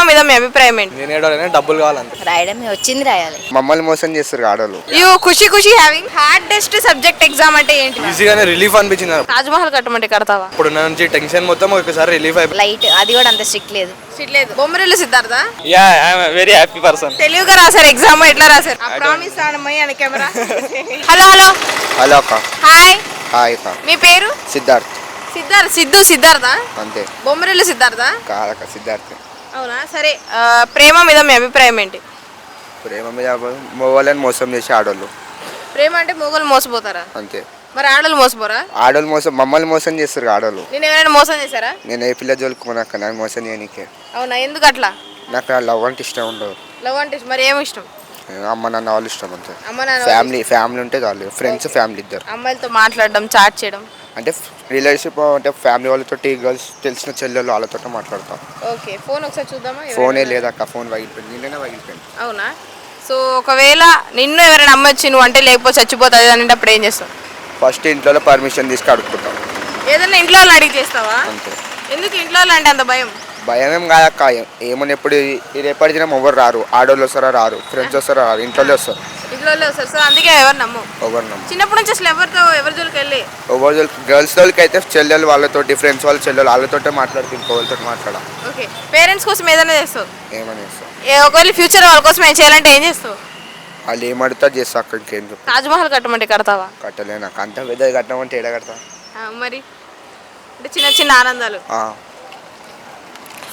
మీద మీ అభిప్రాయం ఏంటి? నేను ఏడవలేనే డబ్బులు కావాలంతే. రాయడమే వచ్చింది రాయాలి. మమ్మల్ని మోసం చేస్తారు ఆడోళ్ళు. యూ ఖుషి ఖుషి హ్యావింగ్ హార్డెస్ట్ సబ్జెక్ట్ ఎగ్జామ్ అంటే ఏంటి? ఈజీగానే రిలీఫ్ అనిపించింది. తాజ్ మహల్ కట్టమంటే కడతావా? ఇప్పుడు నుంచి టెన్షన్ మొత్తం ఒకసారి రిలీఫ్ అయిపోయింది. లైట్ అది కూడా అంత స్ట్రిక్ట్ లేదు. లేదు. Bommarillu Siddharth yeah I am very happy person. తెలుగుగా రాశారు ఎగ్జామ్, ఎట్లా రాశారు? ప్రామిస్ ఆనమయ్య అని కెమెరా. హలో హలో హలో అక్క. హాయ్. హాయ్ అక్క. మీ పేరు? సిద్ధార్థ్. సిద్ధార్థ అంతే. బొమ్మరిల్లు సిద్ధార్థ కాదక్క సిద్ధార్థ్. అవునా? సరే, ప్రేమ మీద మీ అభిప్రాయం ఏంటి? ప్రేమ మీద మొగోళ్ళని మోసం చేసి ఆడోళ్ళు ప్రేమ అంటే మొగోళ్ళు మోసపోతారా? అంతే. మరి ఆడోళ్ళు మోసపోరా? ఆడోళ్ళు మమ్మల్ని మోసం చేస్తారు ఆడోళ్ళు. నేను ఎవరైనా మోసం చేశారా? నేను ఏ పిల్ల జోలుకున్నాక నాకు మోసం చేయనీకే. అవునా? ఎందుకు అట్లా? నాకు లవ్ అంటే ఇష్టం ఉండదు. లవ్ అంటే మరి ఏమి ఇష్టం? అమ్మ నాన్న వాళ్ళు ఇష్టం అంతే. అమ్మ నాన్న ఫ్యామిలీ ఉంటే చాలు. ఫ్రెండ్స్ ఫ్యామిలీ ఇద్దరు. అమ్మాయిలతో మాట్లాడడం, చాట్ చేయడం అంటే రిలేషన్షిప్ అంటే ఫ్యామిలీ వాళ్ళతో గర్ల్స్ తెలిసిన చెల్లెళ్ళు వాళ్ళతో మాట్లాడతాం. ఓకే. ఫోన్ ఒకసారి చూద్దామా? ఫోనే లేదక్క. ఫోన్ పగిలిపోయింది. నిన్ననే పగిలిపోయింది. అవునా? సో ఒకవేళ నిన్ను ఎవరైనా నమ్మొచ్చి నువ్వు అంటే లేకపోతే చచ్చిపోతుంది అని అప్పుడు ఏం చేస్తావు? ఫస్ట్ ఇంట్లో పర్మిషన్ తీసుకు అడుగుతాం. ఏదైనా ఇంట్లో వాళ్ళని అడిగి చేస్తావా? అంతే. ఎందుకు ఇంట్లో వాళ్ళు అంటే అంత భయం? భయం ఏం కాదక్క. ఏమని ఎప్పుడు రేపటి దినం ఎవరు రారు. ఆడోళ్ళు వస్తారా రారు, ఫ్రెండ్స్ వస్తారా రారు, ఇంట్లో వస్తారు. ఇంట్లో వస్తారు. సో అందుకే ఎవరు నమ్మవు. ఎవరు నమ్ము. చిన్నప్పటి నుంచి అసలు ఎవరి జోలికి వెళ్ళి ఎవరు గర్ల్స్ వాళ్ళకి అయితే చెల్లెలు వాళ్ళతోటి, ఫ్రెండ్స్ వాళ్ళ చెల్లెలు వాళ్ళతోటే మాట్లాడుతూ ఇంకోళ్ళతో మాట్లాడా. ఓకే. పేరెంట్స్ కోసం ఏదైనా చేస్తావు? ఏమని చేస్తావు? ఒకవేళ ఫ్యూచర్ వాళ్ళ కోసం ఏం చేయాలంటే ఏం చేస్తావు? వాళ్ళు ఏమడుతా చేస్తా అక్క. ఇంకేం చెప్పు. తాజ్ మహల్ కట్టమంటే కడతావా? కట్టలే. నాకు అంత పెద్దది కట్టమంటే ఏడ కడతా. మరి అంటే చిన్న చిన్న ఆనందాలు.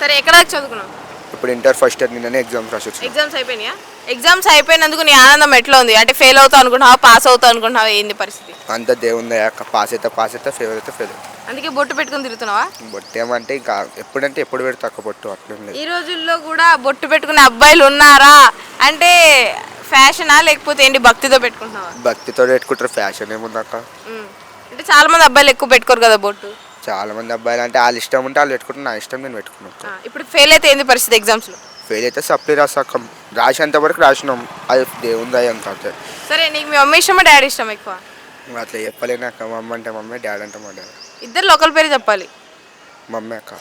సరే, ఎక్కడ చదువుకున్నావు? ఇప్పుడు ఇంటర్ ఫస్ట్ ఇయర్. నిన్ననే ఎగ్జామ్స్ రాసి వచ్చాను. ఎగ్జామ్స్ అయిపోయినాయా? ఎగ్జామ్స్ అయిపోయినందుకు నీ ఆనందం ఎట్లా ఉంది? అంటే ఫెయిల్ అవుతావు అనుకుంటున్నావా, పాస్ అవుతావు అనుకుంటున్నావా? ఏంది పరిస్థితి? అంత దేవుంది అక్క. పాస్ అయితే ఫెయిల్ అయితే ఫెయిల్. అందుకే బొట్టు పెట్టుకుని తిరుగుతున్నావా? బొట్టు ఏమంటే ఇంకా ఎప్పుడంటే ఎప్పుడు పెడతా అక్క బొట్టు. అట్లేం లేదు. ఈ రోజుల్లో కూడా బొట్టు పెట్టుకునే అబ్బాయిలు ఉన్నారా? అంటే ఫ్యాషనా లేకపోతే ఏంటి, భక్తితో పెట్టుకుంటున్నావా? భక్తితో పెట్టుకుంటారు. ఫ్యాషన్ ఏముంది అక్క. అంటే చాలా మంది అబ్బాయిలు ఎక్కువ పెట్టుకోరు కదా బొట్టు. చాలా మంది అబ్బాయిలు అంటే వాళ్ళ ఇష్టం ఉంటే వాళ్ళు పెట్టుకుంటారు. నా ఇష్టం నేను పెట్టుకున్నాను. ఇప్పుడు ఫెయిల్ అయితే ఏంది పరిస్థితి ఎగ్జామ్స్లో? ఫెయిల్ అయితే సప్లీ రాసాక రాసేంత వరకు రాసినాం. అది దేవుంది అంత అంతే. సరే, నీకు మీ మమ్మీ ఇష్టమా డాడీ ఇష్టం ఎక్కువ? అట్లా చెప్పలేను అక్క. మమ్మీ అంటే మమ్మీ, డాడీ అంటే మా డాడీ. ఇద్దరు ఒకరి పేరు చెప్పాలి. మమ్మీ అక్క.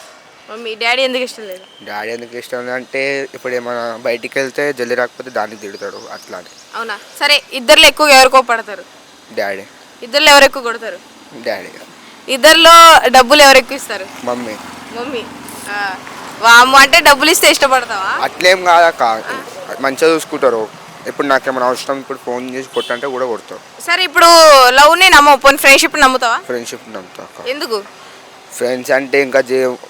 మమ్మీ. డాడీ ఎందుకు ఇష్టం లేదు? డాడీ ఎందుకు ఇష్టం అంటే ఇప్పుడు ఏమైనా బయటికి వెళ్తే జల్లి రాకపోతే దానికి తిడతాడు అట్లా అని. అవునా? సరే, ఇద్దరులో ఎక్కువ ఎవరు కోపడతారు? డాడీ. ఇద్దరులో ఎవరు ఎక్కువ కొడతారు? డాడీ. ఇద్దరులో డబ్బులు ఎవరు ఎక్కువ ఇస్తారు? మమ్మీ. మమ్మీ. వామ్మ అంటే డబ్బులు ఇస్తే ఇష్టపడతావా? అట్లేం కాదక్క. మంచిగా చూసుకుంటారు. ఇప్పుడు నాకేమైనా అవసరం ఇప్పుడు ఫోన్ చేసి కొట్టంటే కూడా కొడతారు. సరే, ఇప్పుడు లవ్ని నమ్మవు, పోనీ ఫ్రెండ్షిప్ నమ్ముతావా? ఫ్రెండ్షిప్ నమ్ముతా అక్క. ఎందుకు? ఫ్రెండ్స్ అంటే ఇంకా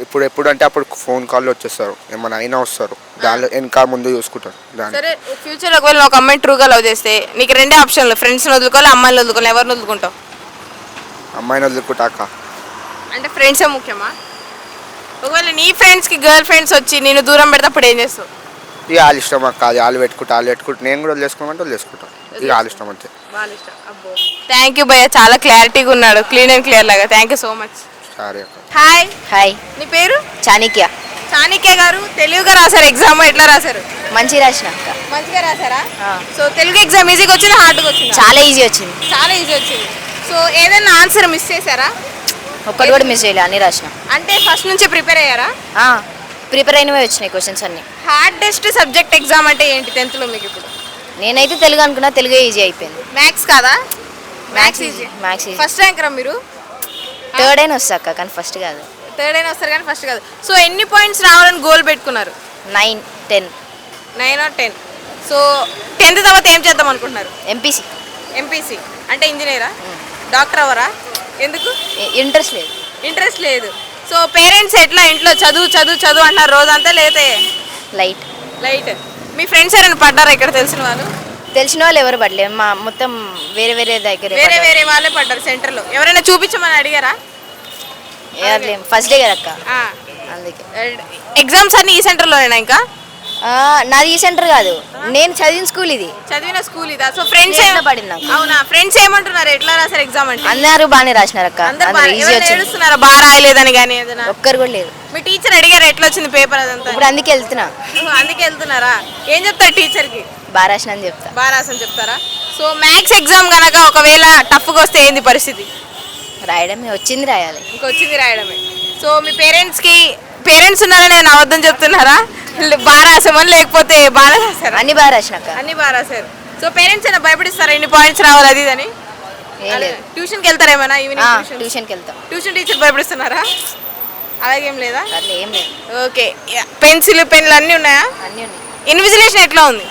ఎప్పుడు అంటే అప్పుడు ఫోన్ కాల్లో వచ్చేస్తారు. ఏమైనా అయినా వస్తారు. దానిలో వెనక ముందు చూసుకుంటారు. సరే, ఫ్యూచర్ ఒకవేళ ఒక అమ్మాయి ట్రూగా లవ్ చేస్తే నీకు రెండే ఆప్షన్లు, ఫ్రెండ్స్ని వదులుకోవాలి, అమ్మాయిని వదులుకోవాలి. ఎవరిని వదులుకుంటావు? అమ్మాయిని వదులుకుంటా అక్క. అంటే ఫ్రెండ్సే ముఖ్యమా? ఒకవేళ నీ ఫ్రెండ్స్కి గర్ల్ ఫ్రెండ్స్ వచ్చి నేను దూరం పెడితే అప్పుడు ఏం చేస్తావు? ఇక వాళ్ళ ఇష్టం అక్క. అది వాళ్ళు పెట్టుకుంటా నేను కూడా వదిలేసుకోమంటే వదిలేసుకుంటాను. ఇక వాళ్ళ ఇష్టం అంతే. వాళ్ళ ఇష్టం. అబ్బో, థ్యాంక్ యూ భయ్య, చాలా క్లారిటీగా ఉన్నాడు, క్లీన్ అండ్ క్లియర్ లాగా. Thank you so much. సరే అక్క. హాయ్. హాయ్. నీ పేరు? చాణిక్య. చాణిక్య గారు తెలుగుగా రాశారు ఎగ్జామ్, ఎట్లా రాశారు? మంచిగా రాసిన అక్క. మంచిగా రాశారా? సో తెలుగు ఎగ్జామ్ ఈజీగా వచ్చిందా, హార్డ్గా వచ్చిందా? చాలా ఈజీ వచ్చింది. చాలా ఈజీ వచ్చింది. సో ఏదైనా ఆన్సర్ మిస్ చేశారా? ఒక్కటి కూడా మిస్ చేయలే, అన్ని రాసిన. అంటే ఫస్ట్ నుంచి ప్రిపేర్ అయ్యారా? ప్రిపేర్ అయినవే వచ్చినాయి క్వశ్చన్స్ అన్ని. హార్డెస్ట్ సబ్జెక్ట్ ఎగ్జామ్ అంటే ఏంటి 10th లో మీకు? ఇప్పుడు నేనైతే తెలుగు అనుకున్నా, తెలుగే ఈజీ అయిపోయింది. మ్యాథ్స్ కాదా? Maths easy. Maths easy. First rank రా మీరు? థర్డ్ అయినా వస్తా అక్క, కానీ ఫస్ట్ కాదు. థర్డ్ అయినా వస్తారు కానీ ఫస్ట్ కాదు. సో ఎన్ని పాయింట్స్ రావాలని గోల్ పెట్టుకున్నారు? 9, 10. 9 or 10. సో 10th తర్వాత ఏం చేద్దాం అనుకుంటున్నారు? ఎంపీసీ. ఎంపీసీ అంటే ఇంజనీరా, డాక్టర్ అవరా? ఎందుకు? ఇంట్రెస్ట్ లేదు. ఇంట్రెస్ట్ లేదు. సో పేరెంట్స్ ఎట్లా ఇంట్లో చదువు చదువు చదువు అంటారు రోజంతా, లేతే లైట్. లైట్. మీ ఫ్రెండ్స్ ఎవరైనా పడ్డారా ఇక్కడ తెలిసిన వాళ్ళు? తెలిసిన వాళ్ళు ఎవరు పడలేదు. మా మొత్తం వేరే వేరే దగ్గర వేరే వాళ్ళే పడ్డారు సెంటర్లో. ఎవరైనా చూపించమని అడిగారా? ఫస్ట్ డే కదా అక్క, అందుకే. ఎగ్జామ్స్ అన్ని ఈ సెంటర్లోనేనా? ఇంకా నాది ఈ సెంటర్ కాదు, నేను చదివిన స్కూల్ ఇది. చదివిన స్కూల్ ఇదా? సో ఫ్రెండ్స్ పడింది నాకు. అవునా? ఫ్రెండ్స్ ఏమంటున్నారు, ఎట్లా రాశారు ఎగ్జామ్ అంటే? అందరూ బాగానే రాసినారు అక్క. ఏడుస్తున్నారా బాగా రాయలేదని? కానీ ఏదైనా ఒక్కరు కూడా లేదు. మీ టీచర్ అడిగారు ఎట్లా వచ్చింది పేపర్ అదంతా? ఇప్పుడు అందుకే వెళ్తున్నా. అందుకే వెళ్తున్నారా? ఏం చెప్తారు టీచర్కి? బాగా రాసిన అని చెప్తా. బాగా రాసని చెప్తారా? సో మ్యాథ్స్ ఎగ్జామ్ కనుక ఒకవేళ టఫ్గా వస్తే ఏంది పరిస్థితి? రాయడమే, వచ్చింది రాయాలి. ఇంకొచ్చింది రాయడమే. సో మీ పేరెంట్స్ ఉన్నారని నేను అబద్ధం చెప్తున్నారా? బాగా రాసామని లేకపోతే బాగా రాసారా? అన్ని బాగా రాసినాక అన్ని బాగా రాశారు. సో పేరెంట్స్ అయినా భయపడిస్తారా ఇన్ని పాయింట్స్ రావాలి అది ఇది అని? ఏం లేదు ట్యూషన్కి వెళ్తారా ఏమైనా ఈవినింగ్ ట్యూషన్? ట్యూషన్కి వెళ్తాం. ట్యూషన్ టీచర్ భయపడిస్తున్నారా? అలాగేం లేదా? అట్లా ఏం లేదు, ఓకే. పెన్సిల్ పెన్లు అన్నీ ఉన్నాయా? అన్నీ ఉన్నాయి. ఇన్విజిలేషన్ ఎట్లా ఉంది?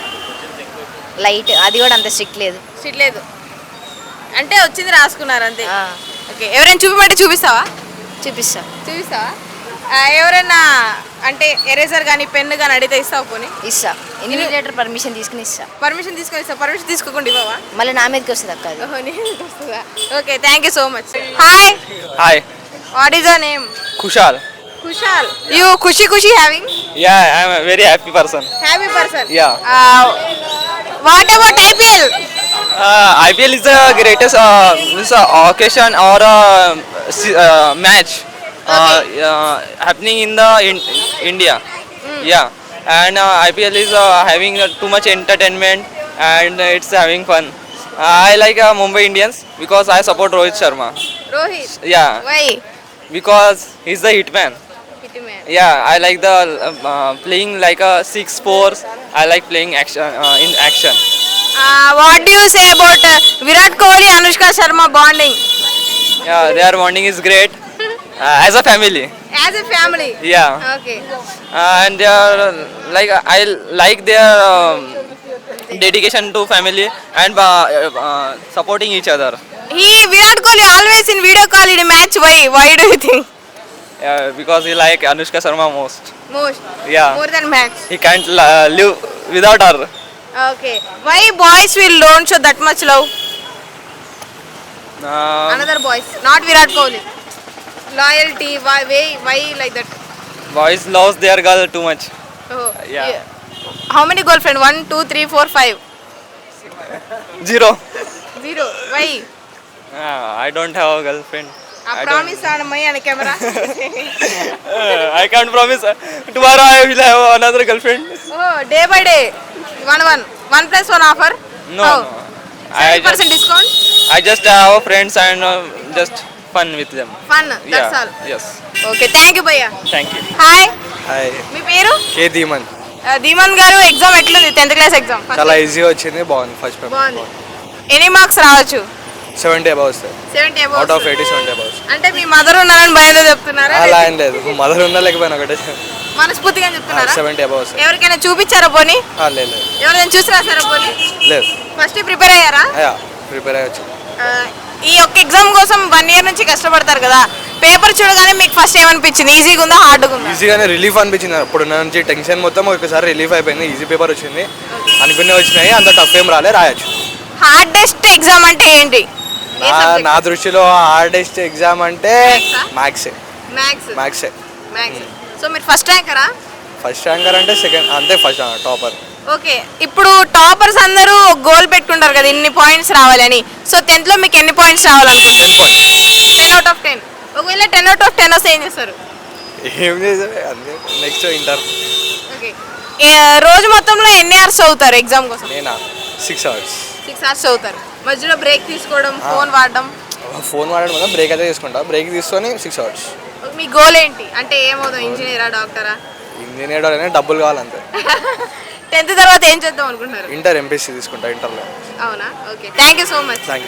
లైట్, అది కూడా అంత స్ట్రిక్ట్ లేదు. స్ట్రిక్ట్ లేదు అంటే వచ్చింది రాసుకున్నారు అంతే. ఆ, ఓకే. ఎవరైనా చూపిమంటే చూపిస్తావా? చూపిస్తా. చూపిస్తావా? ఎవరైనా అంటే ఎరేజర్ కానీ పెన్ను కానీ అడిగితే ఇస్తావు? పోనీ ఇస్తా. ఇన్విజిలేటర్ పర్మిషన్ తీసుకుని ఇస్తా. పర్మిషన్ తీసుకొని ఇస్తావు. పర్మిషన్ తీసుకోకుండా ఇవ్వవా? మళ్ళీ నా మీదకి వస్తుంది అక్క అది. ఓహో, నీకు వస్తుందా? Okay, thank you so much. Hi, Hi, what is your name? Kushal. Kushal. You ఖుషి having Yeah, I'm a very happy person. Happy person. Yeah. What about IPL? IPL is the greatest occasion or match happening in the India. Yeah, and IPL is having too much entertainment and it's having fun. I like Mumbai Indians because I support Rohit Sharma. Rohit. Yeah, why? because he's the hitman. Yeah, I like the playing like a 6-4. I like playing action in action. What do you say about Virat Kohli Anushka Sharma bonding? Yeah, their bonding is great as a family. As a family. Yeah, okay. and they are like I like their dedication to family and supporting each other. Virat Kohli always in video call in match. Why do you think? Yeah, because he like Anushka Sharma most. Most. Yeah, more than match. he can't live without her. Okay. Why boys will don't show that much love? Uh, another boys, not Virat Kohli. Loyalty, why like that? boys loves their girl too much. Yeah. How many girl friend? 1 2 3 4 5? 0. 0. Why? I don't have a girlfriend. ఆ promise ఆడమయ్య అని camera. I can't promise. Tomorrow I will have another girlfriend. Oh, day by day 1 + 1 offer? No, no. I 10% discount? just have friends and just fun with them. Fun, that's all. Yes. Okay, thank you భయ్యా. Thank you. Hi, hi, మీ పేరు? K Dhiman. Dhiman గారు, exam ఎట్లుంది? 10th class exam. చాలా ఈజీగా వచ్చింది, బాగుంది. First paper బాగుంది. ఎన్ని మార్క్స్ రావచ్చు? 70 అబౌవ్ వస్తాయి. 70 above. Out of 80 70 above. అంటే మీ మదర్ ఉన్నారని భయంతో చెప్తున్నారా? అలా ఏం లేదు, మదర్ ఉన్నా లేకపోయినా ఒకటే. మనస్ఫూర్తిగా చెప్తున్నారా? 70 అబౌవ్ వస్తాయి. ఎవరికైనా చూపించారా పోనీ? లేదు లేదు ఎవరైనా చూసి రాసారా పోనీ? లేదు, ఫస్ట్ ప్రిపేర్ అయ్యారా? ప్రిపేర్ అయ్యొచ్చు. ఈ ఒక్క ఎగ్జామ్ కోసం 1 year నుంచి కష్టపడతారు కదా, పేపర్ చూడగానే మీకు ఫస్ట్ ఏమనిపించింది? ఈజీగా ఉందా, హార్డ్గా ఉందా? ఈజీగానే రిలీఫ్ అనిపించింది. అప్పుడు నుంచి టెన్షన్ మొత్తం ఒకసారి రిలీఫ్ అయిపోయింది. ఈజీ పేపర్ వచ్చింది, అనుకునే వచ్చినాయి. అంత టఫ్ ఏం రాలే, రాయొచ్చు. హార్డెస్ట్ ఎగ్జామ్ అంటే ఏంటి? నా దృష్టిలో హార్డెస్ట్ ఎగ్జామ్ అంటే మ్యాథ్సే. మ్యాథ్స్. సో మీరు ఫస్ట్ ర్యాంకరా? ఫస్ట్ ర్యాంకర్ అంటే సెకండ్ అంతే, ఫస్ట్ టాపర్. ఓకే. ఇప్పుడు టాపర్స్ అందరూ గోల్ పెట్టుకుంటారు కదా ఇన్ని పాయింట్స్ రావాలని. సో 10th లో మీకు ఎన్ని పాయింట్స్ రావాలనుకుంటారు? 10 points. 10 out of 10. ఒకవేళ 10 out of 10 వస్తే ఏం చేస్తారు? ఏం చేసారు అంతే, నెక్స్ట్ ఇంటర్. ఓకే. రోజు మొత్తంలో ఎన్ని అవర్స్ చదువుతారు ఎగ్జామ్ కోసం? నేనా 6 hours. 6 hours చదువుతారు. మధ్యలో బ్రేక్ తీసుకోవడం, ఫోన్ వాడడం? ఫోన్ వాడడం వల్ల బ్రేక్ అయితే తీసుకుంటా. బ్రేక్ తీసుకొని 6 hours. మీ గోల్ ఏంటి? అంటే ఏమవుతాం, ఇంజనీరా, డాక్టరా? ఇంజనీర్ అయినా డబ్బులు కావాలంతే. 10th తర్వాత ఏం చేద్దాం అనుకుంటున్నారు? ఇంటర్ ఎంపీసీ తీసుకుంటా ఇంటర్లో. అవునా? Okay, thank you so much. Thank you.